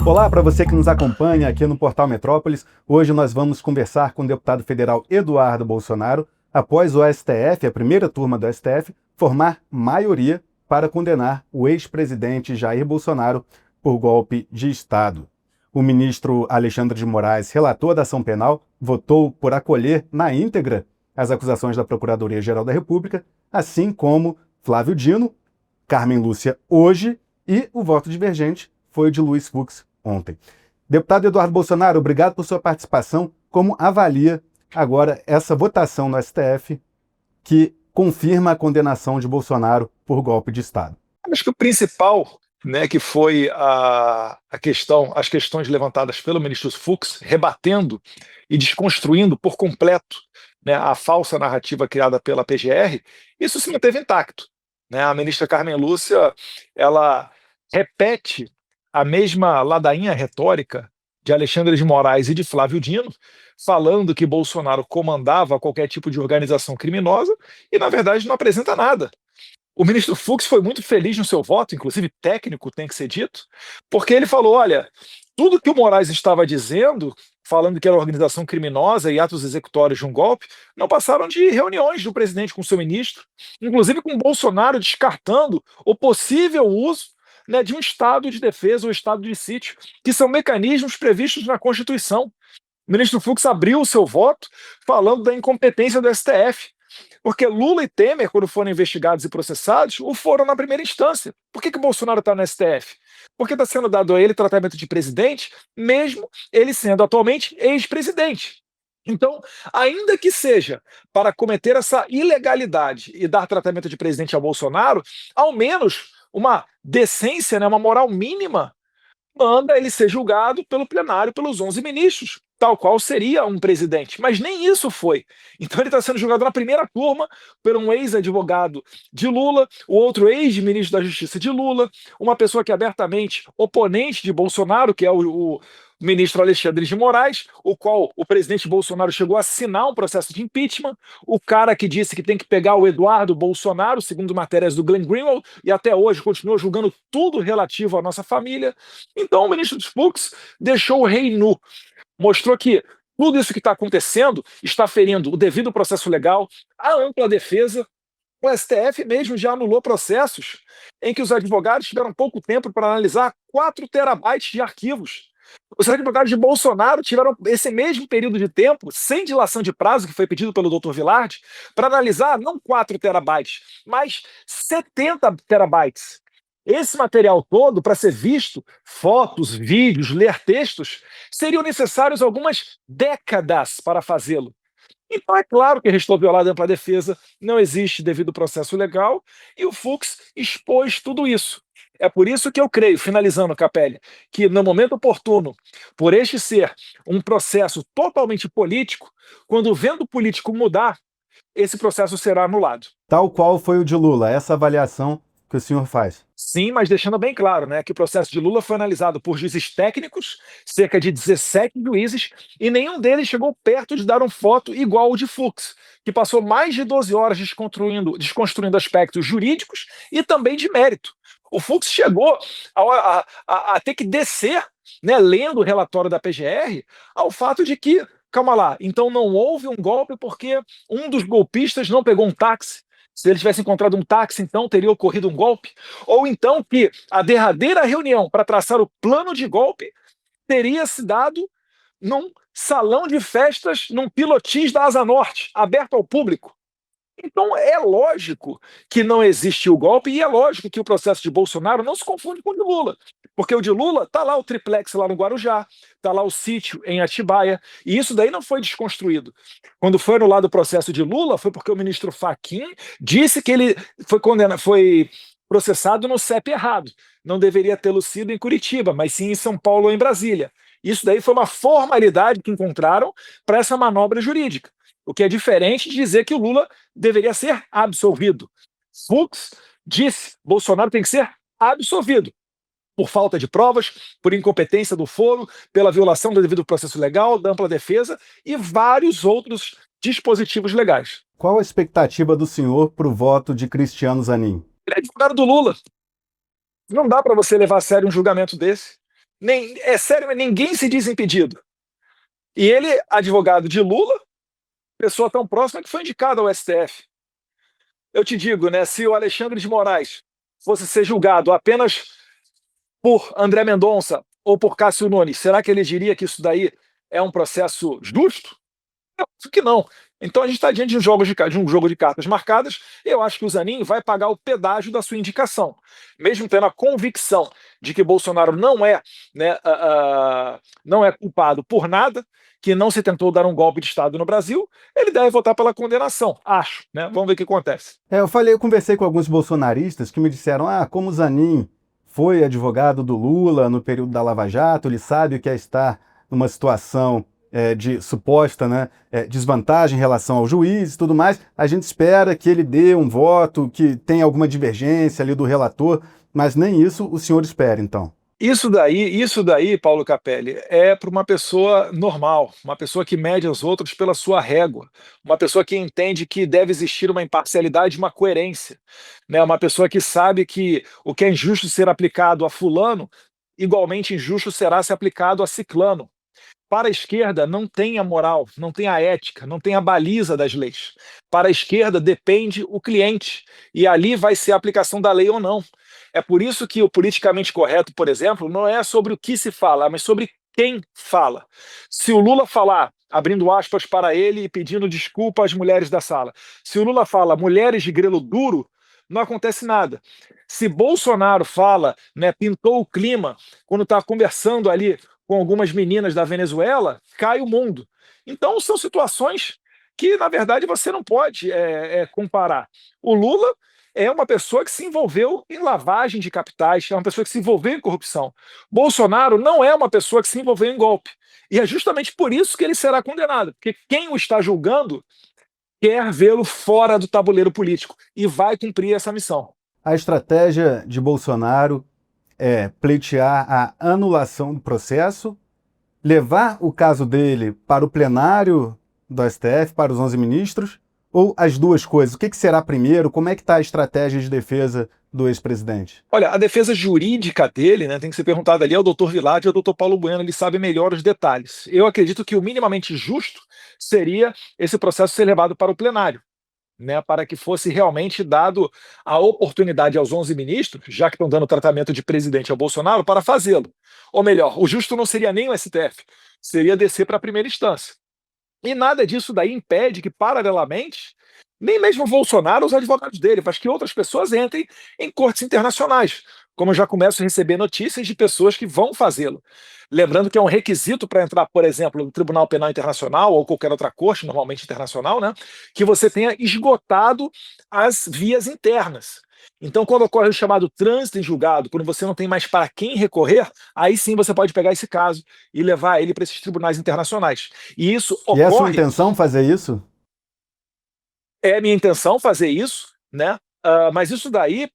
Olá para você que nos acompanha aqui no Portal Metrópolis. Hoje nós vamos conversar com o deputado federal Eduardo Bolsonaro após o STF, a primeira turma do STF, formar maioria para condenar o ex-presidente Jair Bolsonaro por golpe de Estado. O ministro Alexandre de Moraes, relator da ação penal, votou por acolher na íntegra as acusações da Procuradoria-Geral da República, assim como Flávio Dino, Carmen Lúcia hoje e o voto divergente foi o de Luiz Fux ontem. Deputado Eduardo Bolsonaro, obrigado por sua participação. Como avalia agora essa votação no STF que confirma a condenação de Bolsonaro por golpe de Estado? Acho que o principal, né, que foi as questões levantadas pelo ministro Fux, rebatendo e desconstruindo por completo, né, a falsa narrativa criada pela PGR, isso se manteve intacto, né? A ministra Carmen Lúcia, ela repete a mesma ladainha retórica de Alexandre de Moraes e de Flávio Dino, falando que Bolsonaro comandava qualquer tipo de organização criminosa e, na verdade, não apresenta nada. O ministro Fux foi muito feliz no seu voto, inclusive técnico, tem que ser dito, porque ele falou: olha, tudo que o Moraes estava dizendo, falando que era organização criminosa e atos executórios de um golpe, não passaram de reuniões do presidente com o seu ministro, inclusive com Bolsonaro descartando o possível uso, né, de um estado de defesa ou estado de sítio, que são mecanismos previstos na Constituição. O ministro Fux abriu o seu voto falando da incompetência do STF. Porque Lula e Temer, quando foram investigados e processados, o foram na primeira instância. Por que Bolsonaro está no STF? Porque está sendo dado a ele tratamento de presidente, mesmo ele sendo atualmente ex-presidente. Então, ainda que seja para cometer essa ilegalidade e dar tratamento de presidente a Bolsonaro, ao menos uma decência, né, uma moral mínima, manda ele ser julgado pelo plenário, pelos 11 ministros, tal qual seria um presidente. Mas nem isso foi. Então ele está sendo julgado na primeira turma por um ex-advogado de Lula, o outro ex-ministro da Justiça de Lula, uma pessoa que é abertamente oponente de Bolsonaro, que é o ministro Alexandre de Moraes, o qual o presidente Bolsonaro chegou a assinar um processo de impeachment, o cara que disse que tem que pegar o Eduardo Bolsonaro, segundo matérias do Glenn Greenwald, e até hoje continua julgando tudo relativo à nossa família. Então o ministro Fux deixou o rei nu, mostrou que tudo isso que está acontecendo está ferindo o devido processo legal, a ampla defesa. O STF mesmo já anulou processos em que os advogados tiveram pouco tempo para analisar 4 terabytes de arquivos. Os advogados de Bolsonaro tiveram esse mesmo período de tempo, sem dilação de prazo, que foi pedido pelo Dr. Vilardi, para analisar não 4 terabytes, mas 70 terabytes. Esse material todo, para ser visto, fotos, vídeos, ler textos, seriam necessários algumas décadas para fazê-lo. Então é claro que restou violada a ampla defesa, não existe devido processo legal, e o Fux expôs tudo isso. É por isso que eu creio, finalizando, Capelli, que no momento oportuno, por este ser um processo totalmente político, quando o vento político mudar, esse processo será anulado. Tal qual foi o de Lula, essa avaliação que o senhor faz. Sim, mas deixando bem claro, né, que o processo de Lula foi analisado por juízes técnicos, cerca de 17 juízes, e nenhum deles chegou perto de dar um voto igual ao de Fux, que passou mais de 12 horas desconstruindo aspectos jurídicos e também de mérito. O Fux chegou a ter que descer, né, lendo o relatório da PGR, ao fato de que, calma lá, então não houve um golpe porque um dos golpistas não pegou um táxi. Se ele tivesse encontrado um táxi, então teria ocorrido um golpe. Ou então que a derradeira reunião para traçar o plano de golpe teria se dado num salão de festas, num pilotis da Asa Norte, aberto ao público. Então é lógico que não existe o golpe e é lógico que o processo de Bolsonaro não se confunde com o de Lula. Porque o de Lula está lá o triplex lá no Guarujá, está lá o sítio em Atibaia, e isso daí não foi desconstruído. Quando foi anulado o processo de Lula, foi porque o ministro Fachin disse que ele foi processado no CEP errado. Não deveria tê-lo sido em Curitiba, mas sim em São Paulo ou em Brasília. Isso daí foi uma formalidade que encontraram para essa manobra jurídica. O que é diferente de dizer que o Lula deveria ser absolvido. Fux disse: Bolsonaro tem que ser absolvido por falta de provas, por incompetência do foro, pela violação do devido processo legal, da ampla defesa e vários outros dispositivos legais. Qual a expectativa do senhor para o voto de Cristiano Zanin? Ele é advogado do Lula. Não dá para você levar a sério um julgamento desse. É sério, mas ninguém se diz impedido. E ele, advogado de Lula, pessoa tão próxima que foi indicado ao STF. Eu te digo, né, se o Alexandre de Moraes fosse ser julgado apenas por André Mendonça ou por Cássio Nunes, será que ele diria que isso daí é um processo justo? Eu acho que não. Então a gente está diante de um jogo de cartas marcadas. Eu acho que o Zanin vai pagar o pedágio da sua indicação, mesmo tendo a convicção de que Bolsonaro não é, né, não é culpado por nada, que não se tentou dar um golpe de Estado no Brasil. Ele deve votar pela condenação, acho, né? Vamos ver o que acontece. Eu conversei com alguns bolsonaristas que me disseram, como o Zanin foi advogado do Lula no período da Lava Jato, ele sabe o que é estar numa situação de suposta, né, desvantagem em relação ao juiz e tudo mais, a gente espera que ele dê um voto, que tenha alguma divergência ali do relator, mas nem isso o senhor espera, então. Isso daí, Paulo Capelli, é para uma pessoa normal, uma pessoa que mede os outros pela sua régua, uma pessoa que entende que deve existir uma imparcialidade, uma coerência, né? Uma pessoa que sabe que o que é injusto ser aplicado a fulano, igualmente injusto será se aplicado a ciclano. Para a esquerda não tem a moral, não tem a ética, não tem a baliza das leis. Para a esquerda depende o cliente, e ali vai ser a aplicação da lei ou não. É por isso que o politicamente correto, por exemplo, não é sobre o que se fala, mas sobre quem fala. Se o Lula falar, abrindo aspas para ele e pedindo desculpa às mulheres da sala, se o Lula fala mulheres de grelo duro, não acontece nada. Se Bolsonaro fala, né, pintou o clima quando está conversando ali com algumas meninas da Venezuela, cai o mundo. Então, são situações que, na verdade, você não pode comparar. O Lula é uma pessoa que se envolveu em lavagem de capitais, é uma pessoa que se envolveu em corrupção. Bolsonaro não é uma pessoa que se envolveu em golpe. E é justamente por isso que ele será condenado, porque quem o está julgando quer vê-lo fora do tabuleiro político e vai cumprir essa missão. A estratégia de Bolsonaro é pleitear a anulação do processo, levar o caso dele para o plenário do STF, para os 11 ministros, ou as duas coisas? O que será primeiro? Como é que está a estratégia de defesa do ex-presidente? Olha, a defesa jurídica dele, né, tem que ser perguntada ali ao doutor Vilade e ao doutor Paulo Bueno, eles sabem melhor os detalhes. Eu acredito que o minimamente justo seria esse processo ser levado para o plenário, né, para que fosse realmente dado a oportunidade aos 11 ministros, já que estão dando tratamento de presidente ao Bolsonaro, para fazê-lo. Ou melhor, o justo não seria nem o STF, seria descer para a primeira instância. E nada disso daí impede que, paralelamente, nem mesmo o Bolsonaro, os advogados dele, mas que outras pessoas entrem em cortes internacionais, como eu já começo a receber notícias de pessoas que vão fazê-lo. Lembrando que é um requisito para entrar, por exemplo, no Tribunal Penal Internacional ou qualquer outra corte, normalmente internacional, né, que você tenha esgotado as vias internas. Então, quando ocorre o chamado trânsito em julgado, quando você não tem mais para quem recorrer, aí sim você pode pegar esse caso e levar ele para esses tribunais internacionais. E isso E é a sua ocorre. intenção fazer isso? É minha intenção fazer isso, né? Mas isso daí,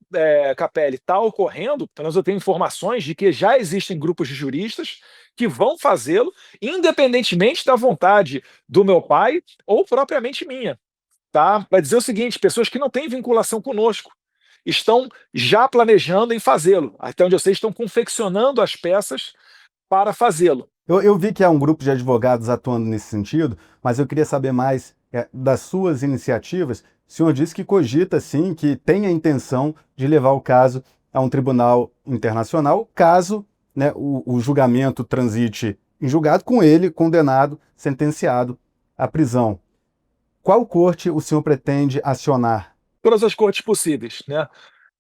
Capelli, está ocorrendo, pelo menos eu tenho informações de que já existem grupos de juristas que vão fazê-lo, independentemente da vontade do meu pai ou propriamente minha, tá? Para dizer o seguinte, pessoas que não têm vinculação conosco estão já planejando em fazê-lo. Até onde eu sei, estão confeccionando as peças para fazê-lo. Eu vi que há um grupo de advogados atuando nesse sentido, mas eu queria saber mais das suas iniciativas. O senhor disse que cogita, sim, que tem a intenção de levar o caso a um tribunal internacional, caso, né, o julgamento transite em julgado com ele condenado, sentenciado à prisão. Qual corte o senhor pretende acionar? Todas as cortes possíveis, né?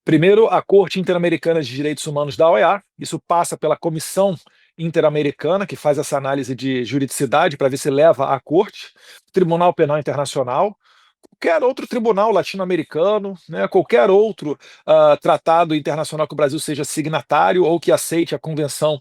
Primeiro, a Corte Interamericana de Direitos Humanos da OEA, isso passa pela Comissão Interamericana, que faz essa análise de juridicidade para ver se leva à Corte, Tribunal Penal Internacional, qualquer outro tribunal latino-americano, né, qualquer outro tratado internacional que o Brasil seja signatário ou que aceite a Convenção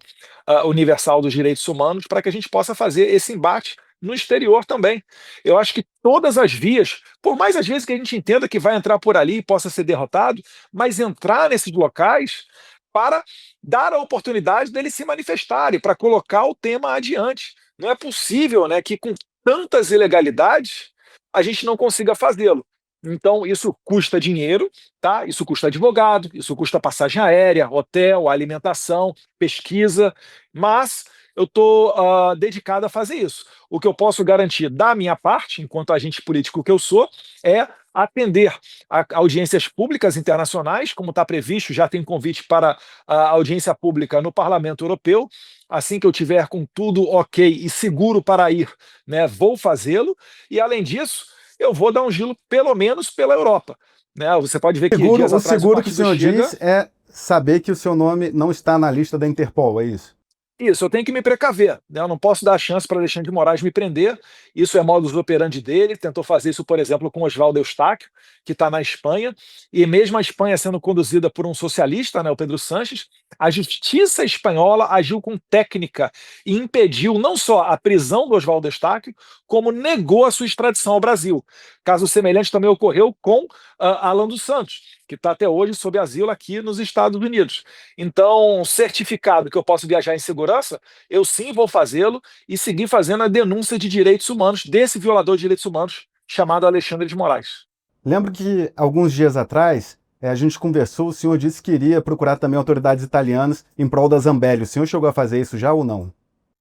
Universal dos Direitos Humanos, para que a gente possa fazer esse embate no exterior também. Eu acho que todas as vias, por mais às vezes que a gente entenda que vai entrar por ali e possa ser derrotado, mas entrar nesses locais para dar a oportunidade deles se manifestarem, para colocar o tema adiante. Não é possível, né, que com tantas ilegalidades a gente não consiga fazê-lo. Então, isso custa dinheiro, tá? Isso custa advogado, isso custa passagem aérea, hotel, alimentação, pesquisa, mas eu estou dedicado a fazer isso. O que eu posso garantir da minha parte, enquanto agente político que eu sou, é atender a audiências públicas internacionais, como está previsto, já tem convite para a audiência pública no Parlamento Europeu. Assim que eu tiver com tudo ok e seguro para ir, né, vou fazê-lo. E além disso, eu vou dar um giro pelo menos pela Europa, né? Você pode ver que dias O atrás o seguro que o partido senhor Chega. diz é saber que o seu nome não está na lista da Interpol, é isso? Isso, eu tenho que me precaver, né, eu não posso dar a chance para Alexandre de Moraes me prender, isso é modus operandi dele, tentou fazer isso, por exemplo, com Oswaldo Eustáquio, que está na Espanha, e mesmo a Espanha sendo conduzida por um socialista, né, o Pedro Sánchez, a justiça espanhola agiu com técnica e impediu não só a prisão do Oswaldo Eustáquio, como negou a sua extradição ao Brasil. Caso semelhante também ocorreu com Alan dos Santos, que está até hoje sob asilo aqui nos Estados Unidos. Então, certificado que eu posso viajar em segurança, eu sim vou fazê-lo e seguir fazendo a denúncia de direitos humanos desse violador de direitos humanos chamado Alexandre de Moraes. Lembro que alguns dias atrás a gente conversou, o senhor disse que iria procurar também autoridades italianas em prol da Zambelli. O senhor chegou a fazer isso já ou não?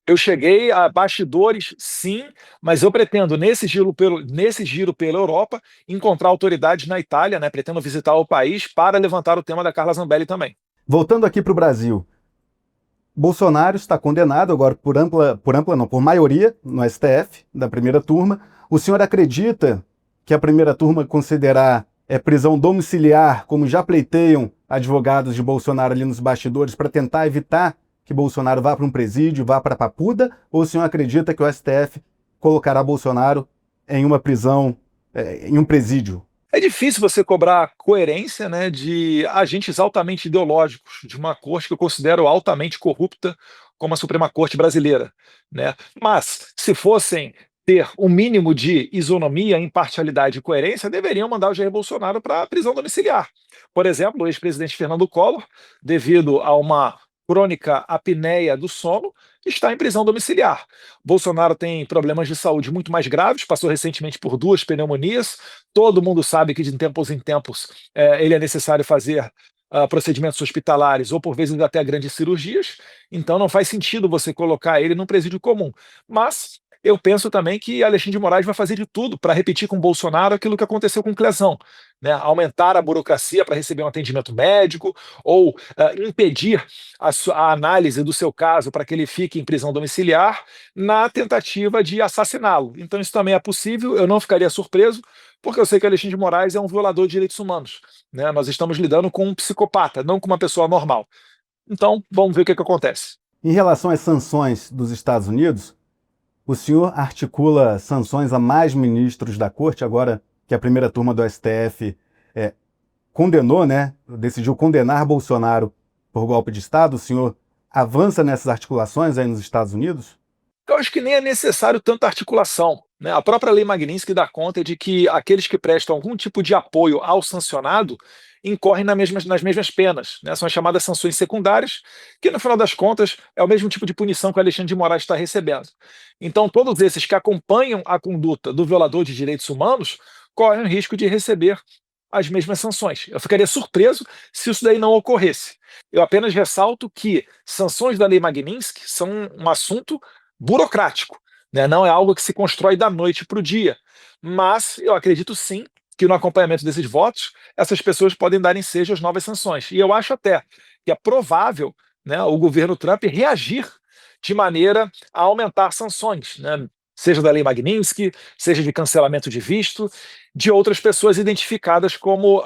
Eu cheguei a bastidores, sim, mas eu pretendo, nesse giro pela Europa, encontrar autoridades na Itália, né? Pretendo visitar o país para levantar o tema da Carla Zambelli também. Voltando aqui para o Brasil, Bolsonaro está condenado agora por maioria no STF da primeira turma. O senhor acredita que a primeira turma considerar prisão domiciliar, como já pleiteiam advogados de Bolsonaro ali nos bastidores, para tentar evitar que Bolsonaro vá para um presídio, vá para a Papuda? Ou o senhor acredita que o STF colocará Bolsonaro em uma prisão, em um presídio? É difícil você cobrar coerência, né, de agentes altamente ideológicos de uma corte que eu considero altamente corrupta, como a Suprema Corte brasileira, né? Mas se fossem ter um mínimo de isonomia, imparcialidade e coerência, deveriam mandar o Jair Bolsonaro para a prisão domiciliar. Por exemplo, o ex-presidente Fernando Collor, devido a uma crônica apneia do sono, está em prisão domiciliar. Bolsonaro tem problemas de saúde muito mais graves, passou recentemente por 2 pneumonias. Todo mundo sabe que de tempos em tempos ele é necessário fazer procedimentos hospitalares ou por vezes até grandes cirurgias, então não faz sentido você colocar ele num presídio comum. Mas eu penso também que Alexandre de Moraes vai fazer de tudo para repetir com Bolsonaro aquilo que aconteceu com Clezão, né? Aumentar a burocracia para receber um atendimento médico ou impedir a análise do seu caso para que ele fique em prisão domiciliar na tentativa de assassiná-lo. Então isso também é possível, eu não ficaria surpreso, porque eu sei que Alexandre de Moraes é um violador de direitos humanos, né? Nós estamos lidando com um psicopata, não com uma pessoa normal. Então, vamos ver o que acontece. Em relação às sanções dos Estados Unidos, o senhor articula sanções a mais ministros da corte, agora que a primeira turma do STF condenou, né, decidiu condenar Bolsonaro por golpe de Estado. O senhor avança nessas articulações aí nos Estados Unidos? Eu acho que nem é necessário tanta articulação, né? A própria Lei Magnitsky dá conta de que aqueles que prestam algum tipo de apoio ao sancionado incorrem nas mesmas penas, né? São as chamadas sanções secundárias, que no final das contas é o mesmo tipo de punição que o Alexandre de Moraes está recebendo. Então, todos esses que acompanham a conduta do violador de direitos humanos correm o risco de receber as mesmas sanções. Eu ficaria surpreso se isso daí não ocorresse. Eu apenas ressalto que sanções da Lei Magnitsky são um assunto burocrático, né? Não é algo que se constrói da noite para o dia. Mas eu acredito sim que no acompanhamento desses votos, essas pessoas podem dar ensejo às novas sanções. E eu acho até que é provável, né, o governo Trump reagir de maneira a aumentar sanções, né? Seja da Lei Magnitsky, seja de cancelamento de visto, de outras pessoas identificadas como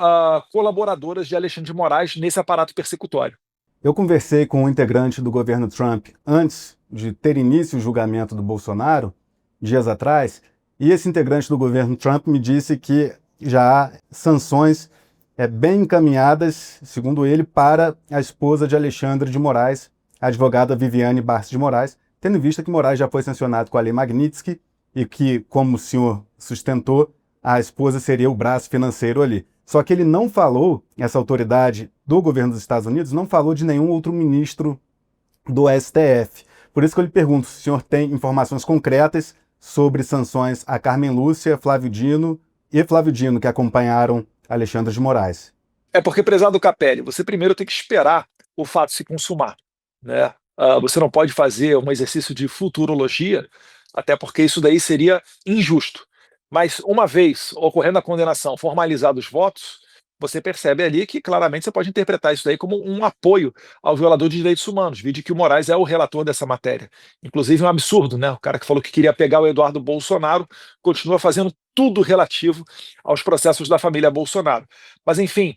colaboradoras de Alexandre de Moraes nesse aparato persecutório. Eu conversei com um integrante do governo Trump antes de ter início o julgamento do Bolsonaro, dias atrás, e esse integrante do governo Trump me disse que já há sanções bem encaminhadas, segundo ele, para a esposa de Alexandre de Moraes, a advogada Viviane Barros de Moraes, tendo em vista que Moraes já foi sancionado com a Lei Magnitsky e que, como o senhor sustentou, a esposa seria o braço financeiro ali. Só que ele não falou, essa autoridade do governo dos Estados Unidos, não falou de nenhum outro ministro do STF. Por isso que eu lhe pergunto se o senhor tem informações concretas sobre sanções a Carmen Lúcia, Flávio Dino e Flávio Dino, que acompanharam Alexandre de Moraes. É porque, prezado Capelli, você primeiro tem que esperar o fato se consumar, né? Você não pode fazer um exercício de futurologia, até porque isso daí seria injusto. Mas uma vez ocorrendo a condenação, formalizados os votos, você percebe ali que claramente você pode interpretar isso daí como um apoio ao violador de direitos humanos, vide que o Moraes é o relator dessa matéria. Inclusive é um absurdo, né? O cara que falou que queria pegar o Eduardo Bolsonaro continua fazendo tudo relativo aos processos da família Bolsonaro. Mas enfim,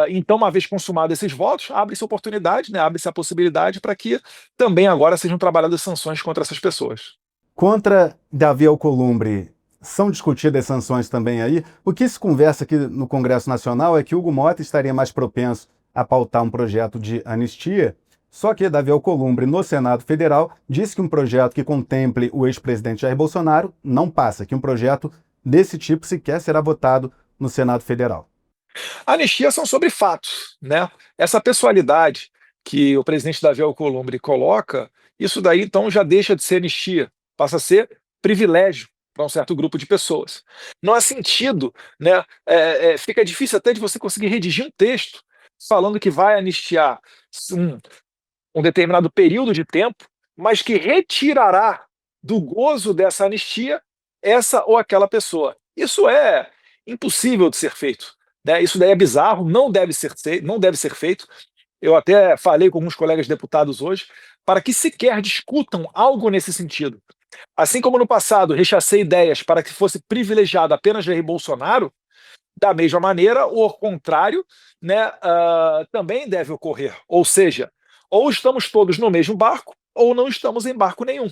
então, uma vez consumados esses votos, abre-se a oportunidade, né, abre-se a possibilidade para que também agora sejam trabalhadas sanções contra essas pessoas. Contra Davi Alcolumbre, são discutidas sanções também aí? O que se conversa aqui no Congresso Nacional é que Hugo Mota estaria mais propenso a pautar um projeto de anistia, só que Davi Alcolumbre, no Senado Federal, disse que um projeto que contemple o ex-presidente Jair Bolsonaro não passa, que um projeto desse tipo sequer será votado no Senado Federal. Anistias são sobre fatos, né? Essa pessoalidade que o presidente Davi Alcolumbre coloca, isso daí então já deixa de ser anistia, passa a ser privilégio para um certo grupo de pessoas. Não há sentido, né? Fica difícil até de você conseguir redigir um texto falando que vai anistiar um, um determinado período de tempo, mas que retirará do gozo dessa anistia essa ou aquela pessoa. Isso é impossível de ser feito, né? Isso daí é bizarro, não deve ser feito. Eu até falei com alguns colegas deputados hoje para que sequer discutam algo nesse sentido. Assim como no passado rechacei ideias para que fosse privilegiado apenas Jair Bolsonaro, da mesma maneira, o contrário, né, também deve ocorrer. Ou seja, ou estamos todos no mesmo barco, ou não estamos em barco nenhum.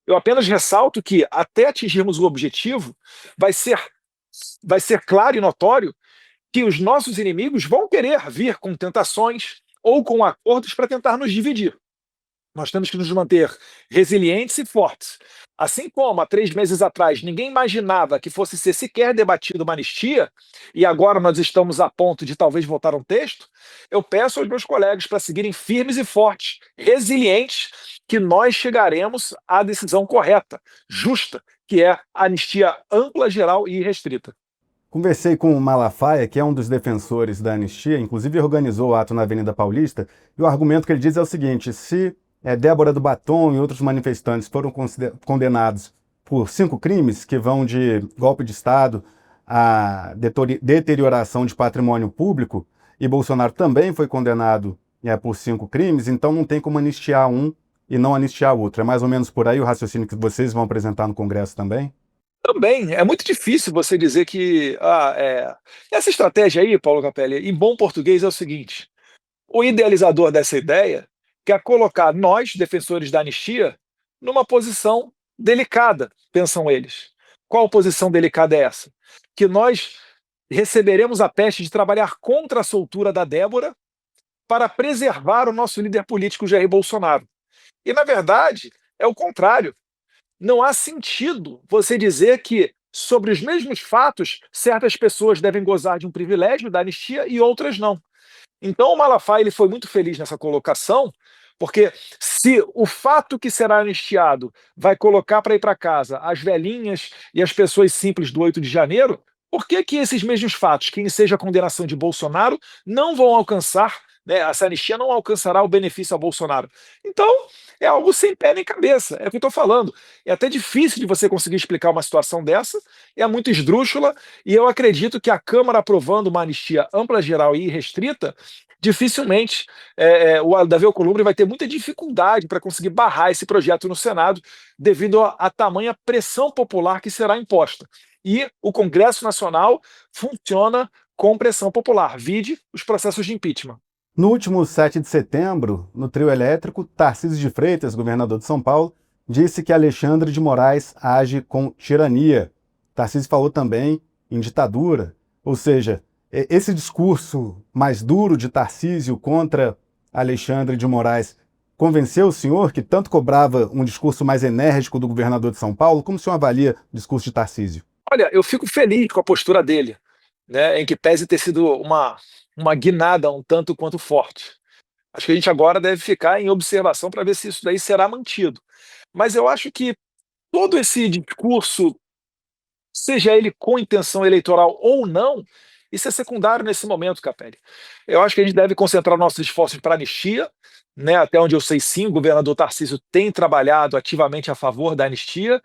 Eu apenas ressalto que, até atingirmos o objetivo, vai ser, vai ser claro e notório que os nossos inimigos vão querer vir com tentações ou com acordos para tentar nos dividir. Nós temos que nos manter resilientes e fortes. Assim como há 3 meses atrás ninguém imaginava que fosse ser sequer debatido uma anistia, e agora nós estamos a ponto de talvez votar um texto, eu peço aos meus colegas para seguirem firmes e fortes, resilientes, que nós chegaremos à decisão correta, justa, que é a anistia ampla, geral e restrita. Conversei com o Malafaia, que é um dos defensores da anistia, inclusive organizou o ato na Avenida Paulista, e o argumento que ele diz é o seguinte: se Débora do Batom e outros manifestantes foram condenados por 5 crimes, que vão de golpe de Estado a deterioração de patrimônio público, e Bolsonaro também foi condenado por 5 crimes, então não tem como anistiar um e não anistiar outro. É mais ou menos por aí o raciocínio que vocês vão apresentar no Congresso também? Também é muito difícil você dizer que essa estratégia aí, Paulo Capelli, em bom português é o seguinte: o idealizador dessa ideia quer colocar nós, defensores da anistia, numa posição delicada, pensam eles. Qual posição delicada é essa? Que nós receberemos a peste de trabalhar contra a soltura da Débora para preservar o nosso líder político Jair Bolsonaro. E, na verdade, é o contrário. Não há sentido você dizer que, sobre os mesmos fatos, certas pessoas devem gozar de um privilégio da anistia e outras não. Então o Malafaia ele foi muito feliz nessa colocação, porque se o fato que será anistiado vai colocar para ir para casa as velhinhas e as pessoas simples do 8 de janeiro, por que que esses mesmos fatos, quem seja a condenação de Bolsonaro, não vão alcançar, né, essa anistia não alcançará o benefício a Bolsonaro? Então, é algo sem pé nem cabeça, é o que eu estou falando. É até difícil de você conseguir explicar uma situação dessa, é muito esdrúxula, e eu acredito que a Câmara aprovando uma anistia ampla, geral e restrita, dificilmente o Davi Alcolumbre vai ter muita dificuldade para conseguir barrar esse projeto no Senado, devido a tamanha pressão popular que será imposta. E o Congresso Nacional funciona com pressão popular, vide os processos de impeachment. No último 7 de setembro, no trio elétrico, Tarcísio de Freitas, governador de São Paulo, disse que Alexandre de Moraes age com tirania. Tarcísio falou também em ditadura, ou seja, esse discurso mais duro de Tarcísio contra Alexandre de Moraes convenceu o senhor, que tanto cobrava um discurso mais enérgico do governador de São Paulo? Como o senhor avalia o discurso de Tarcísio? Olha, eu fico feliz com a postura dele, né, em que pese ter sido uma guinada um tanto quanto forte. Acho que a gente agora deve ficar em observação para ver se isso daí será mantido. Mas eu acho que todo esse discurso seja ele com intenção eleitoral ou não, isso é secundário nesse momento, Capelli. Eu acho que a gente deve concentrar nossos esforços para a anistia, né? Até onde eu sei, sim, o governador Tarcísio tem trabalhado ativamente a favor da anistia.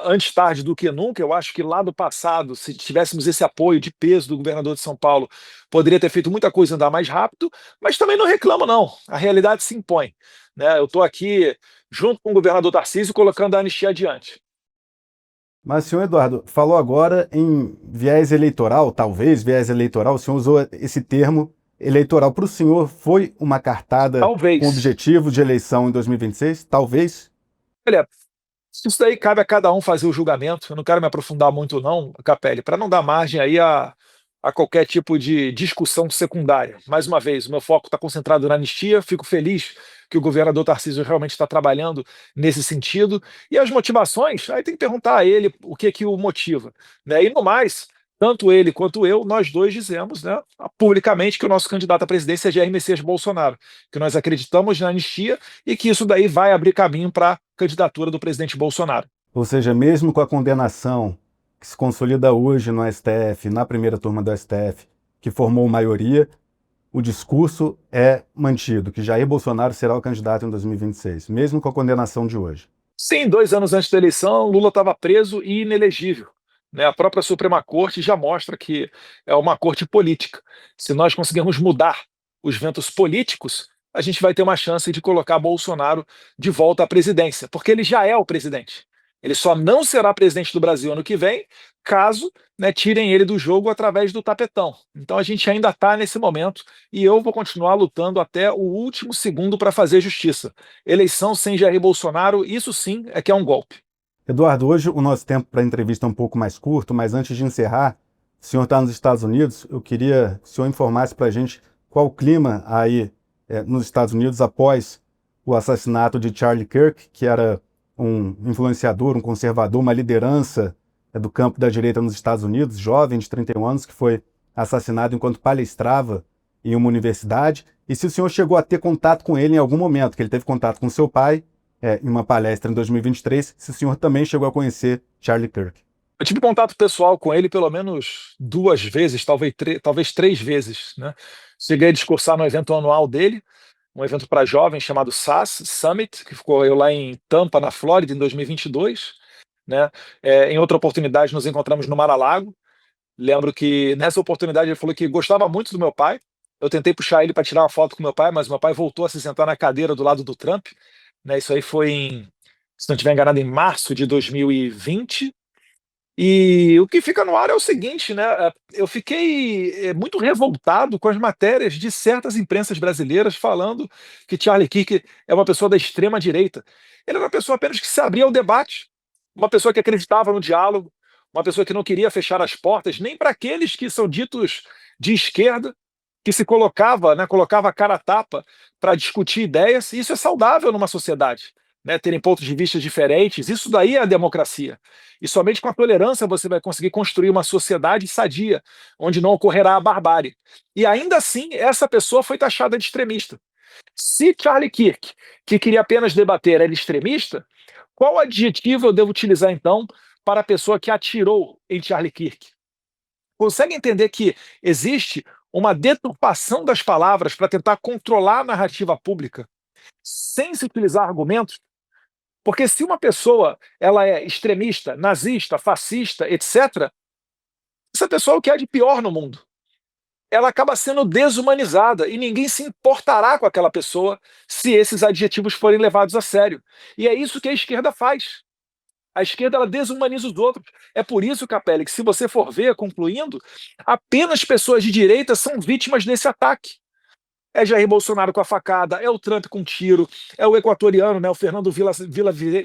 Antes tarde do que nunca, eu acho que lá do passado, se tivéssemos esse apoio de peso do governador de São Paulo, poderia ter feito muita coisa andar mais rápido, mas também não reclamo, não. A realidade se impõe, né? Eu estou aqui junto com o governador Tarcísio colocando a anistia adiante. Mas, senhor Eduardo, falou agora em viés eleitoral, talvez viés eleitoral, o senhor usou esse termo eleitoral. Para o senhor, foi uma cartada com Talvez. objetivo de eleição em 2026? Talvez? Olha, isso daí cabe a cada um fazer o julgamento. Eu não quero me aprofundar muito, não, Capelli, para não dar margem aí a qualquer tipo de discussão secundária. Mais uma vez, o meu foco está concentrado na anistia. Fico feliz que o governador Tarcísio realmente está trabalhando nesse sentido. E as motivações, aí tem que perguntar a ele o que que o motiva, né? E no mais, tanto ele quanto eu, nós dois dizemos, né, publicamente que o nosso candidato à presidência é Jair Messias Bolsonaro, que nós acreditamos na anistia e que isso daí vai abrir caminho para a candidatura do presidente Bolsonaro. Ou seja, mesmo com a condenação que se consolida hoje no STF, na primeira turma do STF, que formou maioria, o discurso é mantido, que Jair Bolsonaro será o candidato em 2026, mesmo com a condenação de hoje. Sim, 2 anos antes da eleição, Lula estava preso e inelegível, né? A própria Suprema Corte já mostra que é uma corte política. Se nós conseguirmos mudar os ventos políticos, a gente vai ter uma chance de colocar Bolsonaro de volta à presidência, porque ele já é o presidente. Ele só não será presidente do Brasil ano que vem, caso, né, tirem ele do jogo através do tapetão. Então a gente ainda está nesse momento e eu vou continuar lutando até o último segundo para fazer justiça. Eleição sem Jair Bolsonaro, isso sim é que é um golpe. Eduardo, hoje o nosso tempo para a entrevista é um pouco mais curto, mas antes de encerrar, o senhor está nos Estados Unidos, eu queria que o senhor informasse para a gente qual o clima aí nos Estados Unidos após o assassinato de Charlie Kirk, que era um influenciador, um conservador, uma liderança do campo da direita nos Estados Unidos, jovem de 31 anos, que foi assassinado enquanto palestrava em uma universidade, e se o senhor chegou a ter contato com ele em algum momento, que ele teve contato com seu pai, em uma palestra em 2023, se o senhor também chegou a conhecer Charlie Kirk. Eu tive contato pessoal com ele pelo menos 2 vezes, talvez 3 vezes, né? Cheguei a discursar no evento anual dele, um evento para jovens chamado SAS Summit, que ficou eu lá em Tampa, na Flórida, em 2022, né? Em outra oportunidade, nos encontramos no Mar-a-Lago. Lembro que nessa oportunidade ele falou que gostava muito do meu pai. Eu tentei puxar ele para tirar uma foto com meu pai, mas meu pai voltou a se sentar na cadeira do lado do Trump, né? Isso aí foi se não estiver enganado, em março de 2020. E o que fica no ar é o seguinte, né? Eu fiquei muito revoltado com as matérias de certas imprensas brasileiras falando que Charlie Kirk é uma pessoa da extrema direita. Ele era uma pessoa apenas que se abria ao debate, uma pessoa que acreditava no diálogo, uma pessoa que não queria fechar as portas nem para aqueles que são ditos de esquerda, que se colocava, né, colocava a cara a tapa para discutir ideias. E isso é saudável numa sociedade, né? Terem pontos de vista diferentes. Isso daí é a democracia. E somente com a tolerância você vai conseguir construir uma sociedade sadia, onde não ocorrerá a barbárie. E ainda assim, essa pessoa foi taxada de extremista. Se Charlie Kirk, que queria apenas debater, era extremista, qual adjetivo eu devo utilizar então para a pessoa que atirou em Charlie Kirk? Consegue entender que existe uma deturpação das palavras para tentar controlar a narrativa pública, sem se utilizar argumentos? Porque se uma pessoa ela é extremista, nazista, fascista, etc., essa pessoa é o que há de pior no mundo. Ela acaba sendo desumanizada e ninguém se importará com aquela pessoa se esses adjetivos forem levados a sério. E é isso que a esquerda faz. A esquerda ela desumaniza os outros. É por isso, Capelli, que se você for ver, concluindo, apenas pessoas de direita são vítimas desse ataque. É Jair Bolsonaro com a facada, é o Trump com tiro, é o equatoriano, né, o Fernando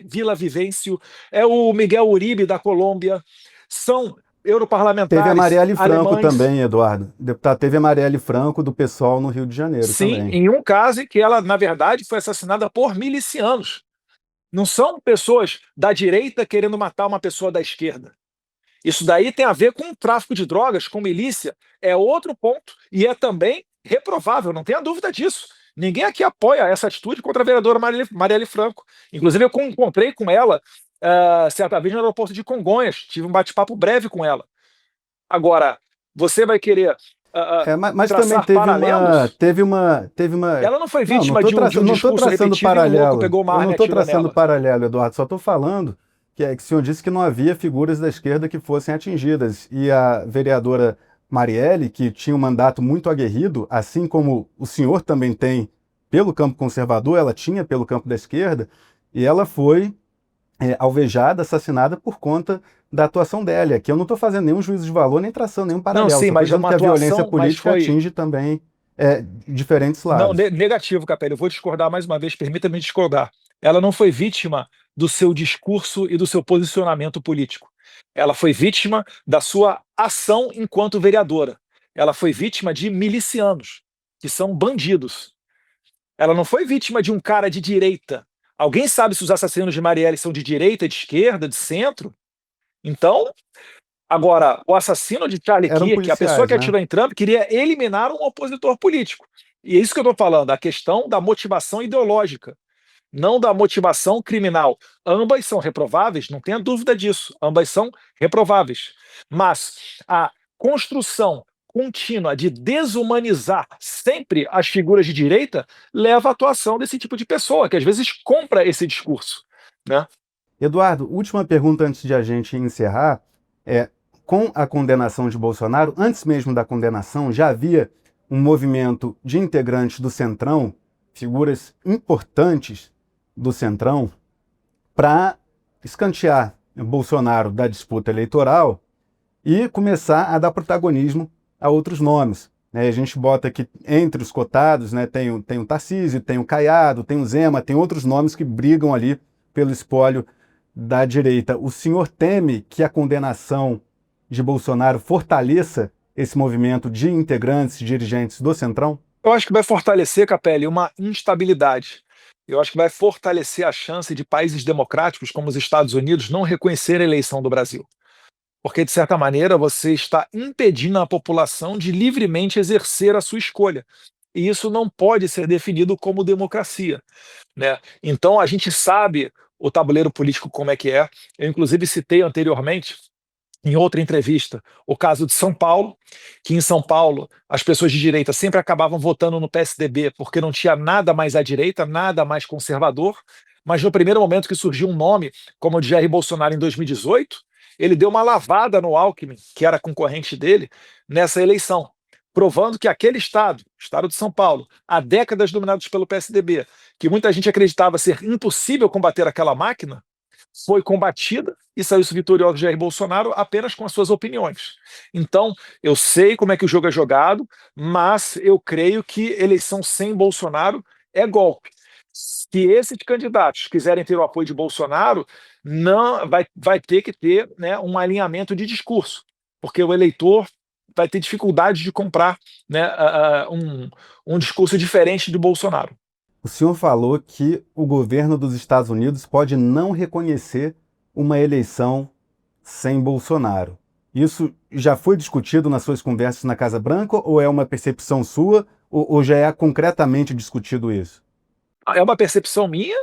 Villavicencio, é o Miguel Uribe da Colômbia, são Teve a europarlamentares Marielle Franco alemães. também, Eduardo. Deputado, teve a Marielle Franco do PSOL no Rio de Janeiro Sim, também. em um caso em que ela, na verdade, foi assassinada por milicianos. Não são pessoas da direita querendo matar uma pessoa da esquerda. Isso daí tem a ver com o tráfico de drogas, com milícia, é outro ponto, e é também reprovável, não tenha dúvida disso. Ninguém aqui apoia essa atitude contra a vereadora Marielle Franco. Inclusive, eu encontrei com ela certa vez no aeroporto de Congonhas, tive um bate-papo breve com ela. Agora, você vai querer Mas também traçar paralelos? teve uma. Ela não foi Não, vítima de um não estou discurso traçando repetido e um louco paralelo. pegou uma Eu não arma e estou atirou traçando nela. paralelo, Eduardo. Só estou falando que o senhor disse que não havia figuras da esquerda que fossem atingidas. E a vereadora Marielle, que tinha um mandato muito aguerrido, assim como o senhor também tem pelo campo conservador, ela tinha pelo campo da esquerda, e ela foi alvejada, assassinada por conta da atuação dela. Aqui eu não estou fazendo nenhum juízo de valor, nem traçando nenhum Não, paralelo. sim, Só estou mas é dizendo uma que a violência atuação, mas política foi. atinge também diferentes Não, lados. negativo, Capelli. Eu vou discordar mais uma vez, permita-me discordar. Ela não foi vítima do seu discurso e do seu posicionamento político. Ela foi vítima da sua ação enquanto vereadora. Ela foi vítima de milicianos, que são bandidos. Ela não foi vítima de um cara de direita. Alguém sabe se os assassinos de Marielle são de direita, de esquerda, de centro? Então, agora, o assassino de Charlie Eram Kirk, a pessoa policiais, que né? atirou em Trump, queria eliminar um opositor político. E é isso que eu estou falando, a questão da motivação ideológica, não da motivação criminal. Ambas são reprováveis, não tenha dúvida disso. Ambas são reprováveis. Mas a construção contínua de desumanizar sempre as figuras de direita leva à atuação desse tipo de pessoa, que às vezes compra esse discurso, né? Eduardo, última pergunta antes de a gente encerrar. É, com a condenação de Bolsonaro, antes mesmo da condenação, já havia um movimento de integrantes do Centrão, figuras importantes do Centrão, para escantear Bolsonaro da disputa eleitoral e começar a dar protagonismo a outros nomes. A gente bota aqui entre os cotados, né, tem o Tarcísio, tem o Caiado, tem o Zema, tem outros nomes que brigam ali pelo espólio da direita. O senhor teme que a condenação de Bolsonaro fortaleça esse movimento de integrantes, dirigentes do Centrão? Eu acho que vai fortalecer, Capelli, uma instabilidade. Eu acho que vai fortalecer a chance de países democráticos como os Estados Unidos não reconhecer a eleição do Brasil. Porque, de certa maneira, você está impedindo a população de livremente exercer a sua escolha. E isso não pode ser definido como democracia, né? Então, a gente sabe o tabuleiro político como é que é. Eu, inclusive, citei anteriormente em outra entrevista, o caso de São Paulo, que em São Paulo as pessoas de direita sempre acabavam votando no PSDB porque não tinha nada mais à direita, nada mais conservador, mas no primeiro momento que surgiu um nome como o de Jair Bolsonaro em 2018, ele deu uma lavada no Alckmin, que era concorrente dele, nessa eleição, provando que aquele estado, o estado de São Paulo, há décadas dominados pelo PSDB, que muita gente acreditava ser impossível combater aquela máquina, foi combatida e saiu-se vitorioso Jair Bolsonaro apenas com as suas opiniões. Então, eu sei como é que o jogo é jogado, mas eu creio que eleição sem Bolsonaro é golpe. Se esses candidatos quiserem ter o apoio de Bolsonaro, não vai ter que ter, né, um alinhamento de discurso, porque o eleitor vai ter dificuldade de comprar, né, um discurso diferente do Bolsonaro. O senhor falou que o governo dos Estados Unidos pode não reconhecer uma eleição sem Bolsonaro. Isso já foi discutido nas suas conversas na Casa Branca ou é uma percepção sua ou já é concretamente discutido isso? É uma percepção minha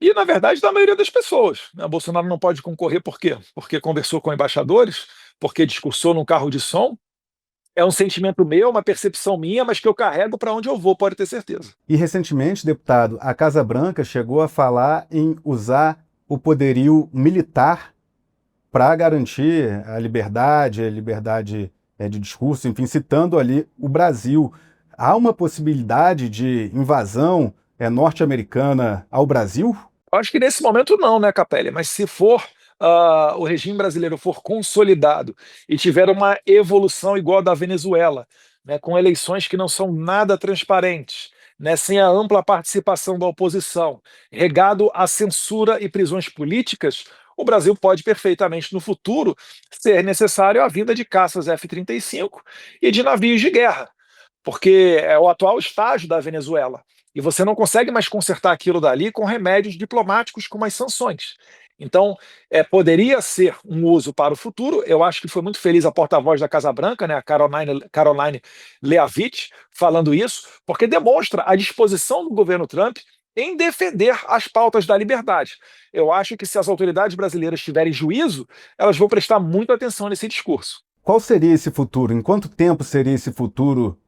e, na verdade, da maioria das pessoas, né? Bolsonaro não pode concorrer por quê? Porque conversou com embaixadores, porque discursou num carro de som. É um sentimento meu, uma percepção minha, mas que eu carrego para onde eu vou, pode ter certeza. E recentemente, deputado, a Casa Branca chegou a falar em usar o poderio militar para garantir a liberdade de discurso, enfim, citando ali o Brasil. Há uma possibilidade de invasão norte-americana ao Brasil? Eu acho que nesse momento não, né, Capelli? Mas se for o regime brasileiro for consolidado e tiver uma evolução igual a da Venezuela, né, com eleições que não são nada transparentes, né, sem a ampla participação da oposição, regado à censura e prisões políticas, o Brasil pode perfeitamente no futuro ser necessário a vinda de caças F-35 e de navios de guerra, porque é o atual estágio da Venezuela. E você não consegue mais consertar aquilo dali com remédios diplomáticos como as sanções. Então, poderia ser um uso para o futuro. Eu acho que foi muito feliz a porta-voz da Casa Branca, né, a Caroline Leavitt, falando isso, porque demonstra a disposição do governo Trump em defender as pautas da liberdade. Eu acho que se as autoridades brasileiras tiverem juízo, elas vão prestar muita atenção nesse discurso. Qual seria esse futuro? Em quanto tempo seria esse futuro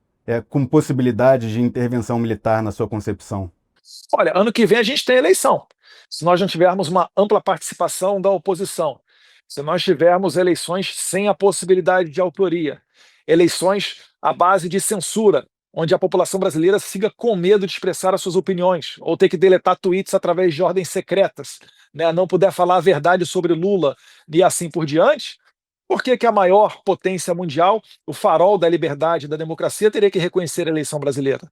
com possibilidade de intervenção militar na sua concepção? Olha, ano que vem a gente tem eleição. Se nós não tivermos uma ampla participação da oposição, se nós tivermos eleições sem a possibilidade de autoria, eleições à base de censura, onde a população brasileira siga com medo de expressar as suas opiniões, ou ter que deletar tweets através de ordens secretas, né, não puder falar a verdade sobre Lula e assim por diante, por que que a maior potência mundial, o farol da liberdade e da democracia, teria que reconhecer a eleição brasileira?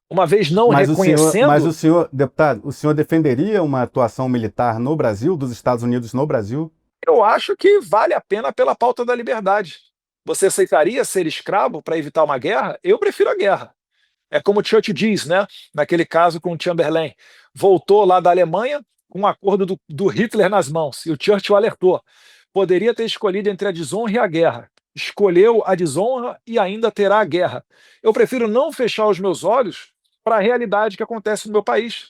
Uma vez não Mas reconhecendo... o senhor, deputado, o senhor defenderia uma atuação militar no Brasil, dos Estados Unidos no Brasil? Eu acho que vale a pena pela pauta da liberdade. Você aceitaria ser escravo para evitar uma guerra? Eu prefiro a guerra. É como Churchill diz, né? Naquele caso com o Chamberlain. Voltou lá da Alemanha com um acordo do Hitler nas mãos, e o Churchill alertou. Poderia ter escolhido entre a desonra e a guerra. Escolheu a desonra e ainda terá a guerra. Eu prefiro não fechar os meus olhos para a realidade que acontece no meu país.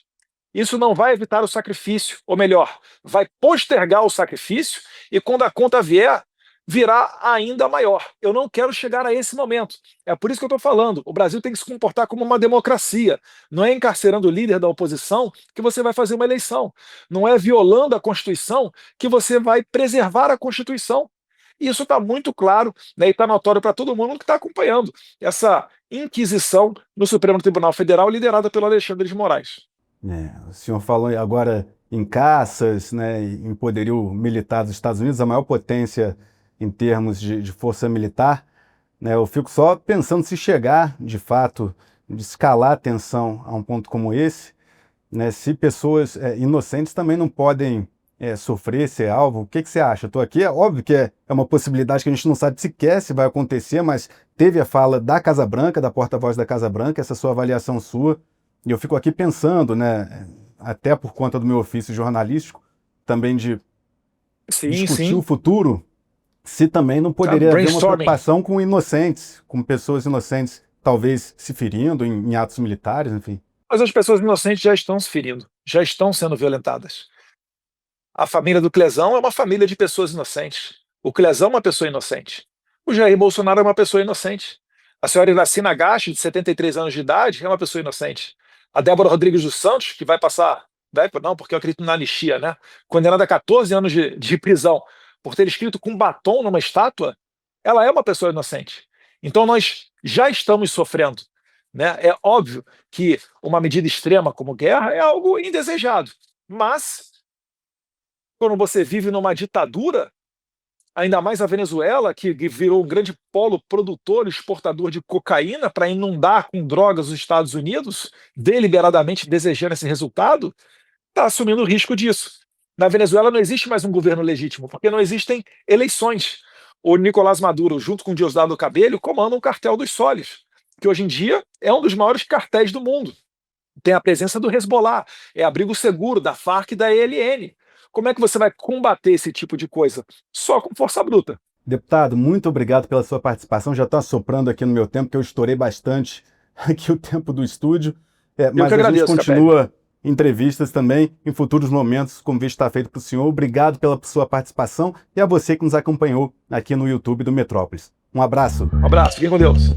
Isso não vai evitar o sacrifício, ou melhor, vai postergar o sacrifício e quando a conta vier, virá ainda maior. Eu não quero chegar a esse momento. É por isso que eu estou falando, o Brasil tem que se comportar como uma democracia. Não é encarcerando o líder da oposição que você vai fazer uma eleição. Não é violando a Constituição que você vai preservar a Constituição. Isso está muito claro, né, e está notório para todo mundo que está acompanhando essa inquisição no Supremo Tribunal Federal liderada pelo Alexandre de Moraes. O senhor falou agora em caças, né, em poderio militar dos Estados Unidos, a maior potência em termos de força militar. Né, eu fico só pensando se chegar, de fato, de escalar a tensão a um ponto como esse, né, se pessoas inocentes também não podem sofrer, ser alvo. O que você acha? Estou aqui, é óbvio que é uma possibilidade que a gente não sabe sequer se vai acontecer, mas teve a fala da Casa Branca, da porta-voz da Casa Branca, essa sua avaliação sua. E eu fico aqui pensando, né, até por conta do meu ofício jornalístico, também de discutir o futuro, se também não poderia haver uma preocupação com inocentes, com pessoas inocentes, talvez se ferindo em atos militares, enfim. Mas as pessoas inocentes já estão se ferindo, já estão sendo violentadas. A família do Clezão é uma família de pessoas inocentes. O Clezão é uma pessoa inocente. O Jair Bolsonaro é uma pessoa inocente. A senhora Iracina Gashi, de 73 anos de idade, é uma pessoa inocente. A Débora Rodrigues dos Santos, que vai passar, não, porque eu acredito na anistia, né? Condenada a 14 anos de prisão por ter escrito com batom numa estátua, ela é uma pessoa inocente. Então nós já estamos sofrendo, né? É óbvio que uma medida extrema como guerra é algo indesejado, mas quando você vive numa ditadura, ainda mais a Venezuela, que virou um grande polo produtor e exportador de cocaína para inundar com drogas os Estados Unidos, deliberadamente desejando esse resultado, está assumindo o risco disso. Na Venezuela não existe mais um governo legítimo, porque não existem eleições. O Nicolás Maduro, junto com Diosdado Cabello, comandam o cartel dos Soles, que hoje em dia é um dos maiores cartéis do mundo. Tem a presença do Hezbollah, é abrigo seguro da Farc e da ELN. Como é que você vai combater esse tipo de coisa? Só com força bruta. Deputado, muito obrigado pela sua participação. Já está assoprando aqui no meu tempo, que eu estourei bastante aqui o tempo do estúdio. Mas a gente continua entrevistas também em futuros momentos, o convite está feito para o senhor. Obrigado pela sua participação e a você que nos acompanhou aqui no YouTube do Metrópolis. Um abraço. Um abraço, fiquem com Deus.